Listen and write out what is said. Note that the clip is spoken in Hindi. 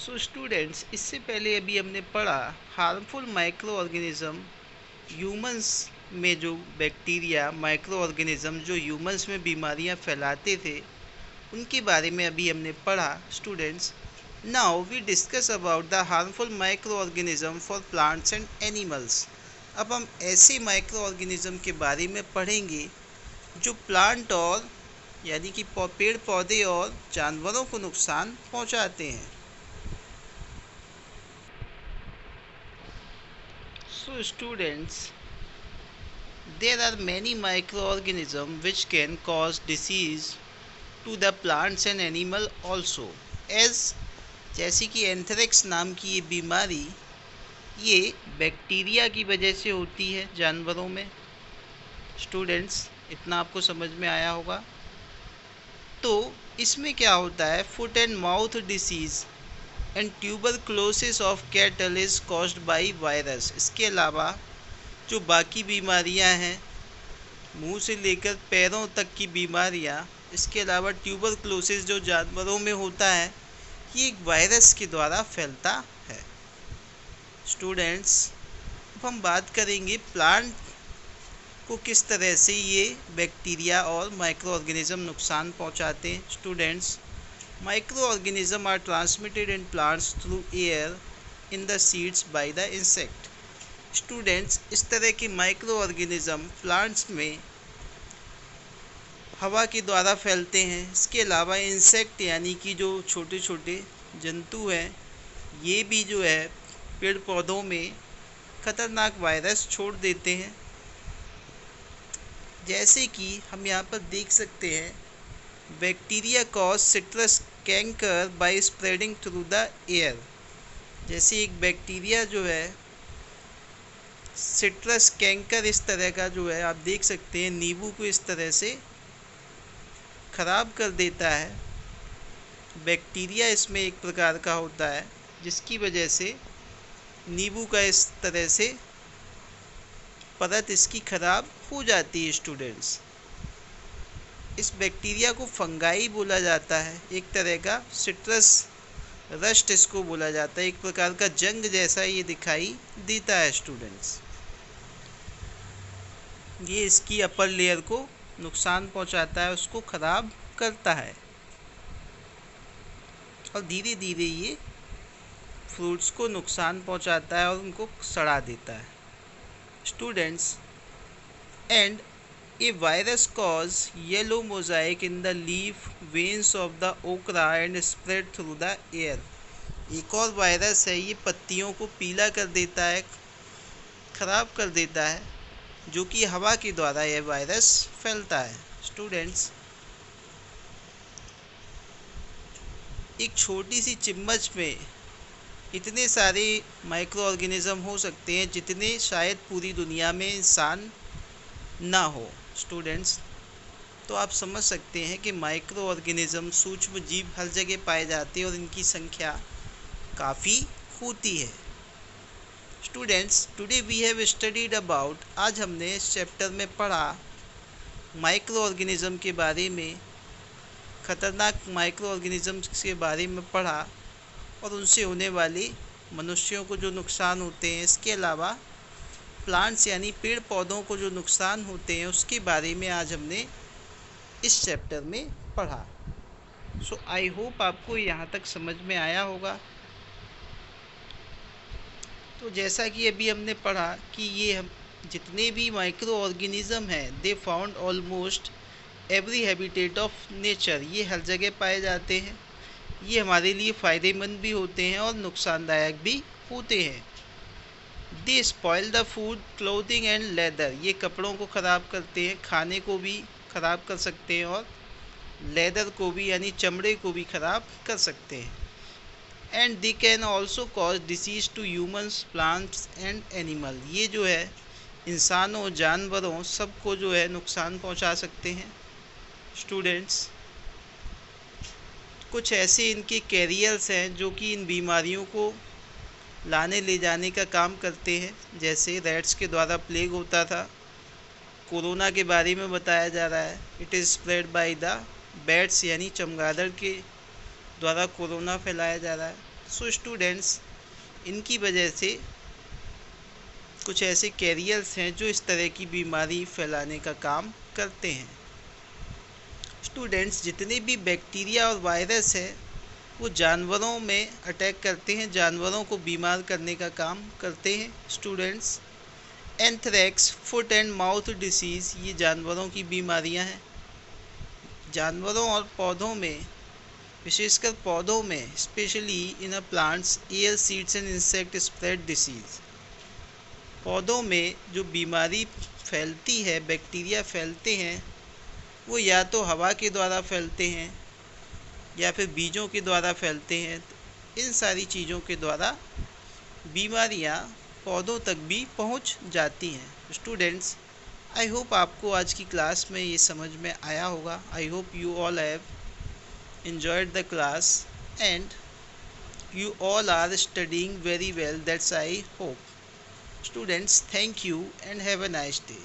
सो स्टूडेंट्स, इससे पहले अभी हमने पढ़ा हार्मफुल माइक्रो ऑर्गेनिज्म ह्यूमंस में, जो बैक्टीरिया माइक्रो ऑर्गेनिज्म जो ह्यूमंस में बीमारियां फैलाते थे उनके बारे में अभी हमने पढ़ा। Students, now we discuss about the harmful micro organism for plants and animals. अब हम ऐसे माइक्रो ऑर्गेनिज्म के बारे में पढ़ेंगे जो प्लांट और यानी कि पेड़ पौधे और जानवरों को नुकसान पहुंचाते हैं। So students, there are many microorganisms which can cause disease to the plants and animal also. As जैसे कि एंथ्रेक्स नाम की ये बीमारी, ये बैक्टीरिया की वजह से होती है जानवरों में। स्टूडेंट्स, इतना आपको समझ में आया होगा। तो इसमें क्या होता है, foot and mouth disease and tuberculosis of cattle is caused by virus. इसके अलावा जो बाकी बीमारियां हैं, मुंह से लेकर पैरों तक की बीमारियां, इसके अलावा ट्यूबरक्लोसिस जो जानवरों में होता है, ये एक वायरस के द्वारा फैलता है। स्टूडेंट्स, अब हम बात करेंगे प्लांट को किस तरह से ये बैक्टीरिया और माइक्रो ऑर्गेनिज्म नुकसान पहुंचाते हैं। Students, microorganism are transmitted in plants through air in the seeds by the insect. Students, इस तरह के माइक्रो ऑर्गेनिज्म प्लांट्स में हवा के द्वारा फैलते हैं। इसके अलावा इंसेक्ट यानी कि जो छोटे छोटे जंतु हैं, ये भी जो है पेड़ पौधों में खतरनाक वायरस छोड़ देते हैं। जैसे कि हम यहाँ पर देख सकते हैं, bacteria cause citrus canker by spreading through the air. जैसे एक बैक्टीरिया जो है सिट्रस कैंकर, इस तरह का जो है आप देख सकते हैं, नींबू को इस तरह से ख़राब कर देता है। बैक्टीरिया इसमें एक प्रकार का होता है जिसकी वजह से नींबू का इस तरह से परत इसकी ख़राब हो जाती है। स्टूडेंट्स, इस बैक्टीरिया को फंगाई बोला जाता है, एक तरह का सिट्रस रस्ट इसको बोला जाता है। एक प्रकार का जंग जैसा ये दिखाई देता है। स्टूडेंट्स, ये इसकी अपर लेयर को नुकसान पहुंचाता है, उसको ख़राब करता है और धीरे धीरे ये फ्रूट्स को नुकसान पहुंचाता है और उनको सड़ा देता है। Students, and a virus cause yellow mosaic in the leaf veins of the okra and spread through the air. एक और वायरस है, ये पत्तियों को पीला कर देता है, ख़राब कर देता है, जो कि हवा के द्वारा यह वायरस फैलता है। स्टूडेंट्स, एक छोटी सी चम्मच में इतने सारे माइक्रो ऑर्गेनिज्म हो सकते हैं जितने शायद पूरी दुनिया में इंसान ना हो। स्टूडेंट्स, तो आप समझ सकते हैं कि माइक्रो ऑर्गेनिज्म सूक्ष्म जीव हर जगह पाए जाते हैं और इनकी संख्या काफ़ी होती है। Students, today we have studied about, आज हमने इस चैप्टर में पढ़ा माइक्रो ऑर्गेनिज्म के बारे में, ख़तरनाक माइक्रो ऑर्गेनिज्म्स के बारे में पढ़ा और उनसे होने वाले मनुष्यों को जो नुकसान होते हैं। इसके अलावा प्लांट्स यानी पेड़ पौधों को जो नुकसान होते हैं उसके बारे में आज हमने इस चैप्टर में पढ़ा। सो आई होप आपको यहाँ तक समझ में आया होगा। तो जैसा कि अभी हमने पढ़ा कि ये हम जितने भी माइक्रो ऑर्गेनिज्म हैं, they found almost every habitat of nature. ये हर जगह पाए जाते हैं। ये हमारे लिए फ़ायदेमंद भी होते हैं और नुकसानदायक भी होते हैं। They spoil the food, clothing and leather. ये कपड़ों को ख़राब करते हैं, खाने को भी ख़राब कर सकते हैं और लेदर को भी यानी चमड़े को भी ख़राब कर सकते हैं। And they can also cause disease to humans, plants and animal. ये जो है इंसानों, जानवरों, सबको जो है नुकसान पहुंचा सकते हैं। स्टूडेंट्स, कुछ ऐसे इनके कैरियर्स हैं जो कि इन बीमारियों को लाने ले जाने का काम करते हैं। जैसे रैट्स के द्वारा प्लेग होता था, कोरोना के बारे में बताया जा रहा है, it is spread by the bats यानी चमगादड़ के द्वारा कोरोना फैलाया जा रहा है। सो स्टूडेंट्स, इनकी वजह से कुछ ऐसे कैरियर्स हैं जो इस तरह की बीमारी फैलाने का काम करते हैं। स्टूडेंट्स, जितने भी बैक्टीरिया और वायरस हैं वो जानवरों में अटैक करते हैं, जानवरों को बीमार करने का काम करते हैं। Students, anthrax, foot and mouth disease, ये जानवरों की बीमारियां हैं। जानवरों और पौधों में, विशेषकर पौधों में, specially in a plants, air, seeds and insect spread disease. पौधों में जो बीमारी फैलती है, बैक्टीरिया फैलते हैं, वो या तो हवा के द्वारा फैलते हैं या फिर बीजों के द्वारा फैलते हैं। इन सारी चीज़ों के द्वारा बीमारियां पौधों तक भी पहुंच जाती हैं। स्टूडेंट्स, आई होप आपको आज की क्लास में ये समझ में आया होगा। I hope you all have enjoyed the class and you all are studying very well. That's I hope. Students, thank you and have a nice day.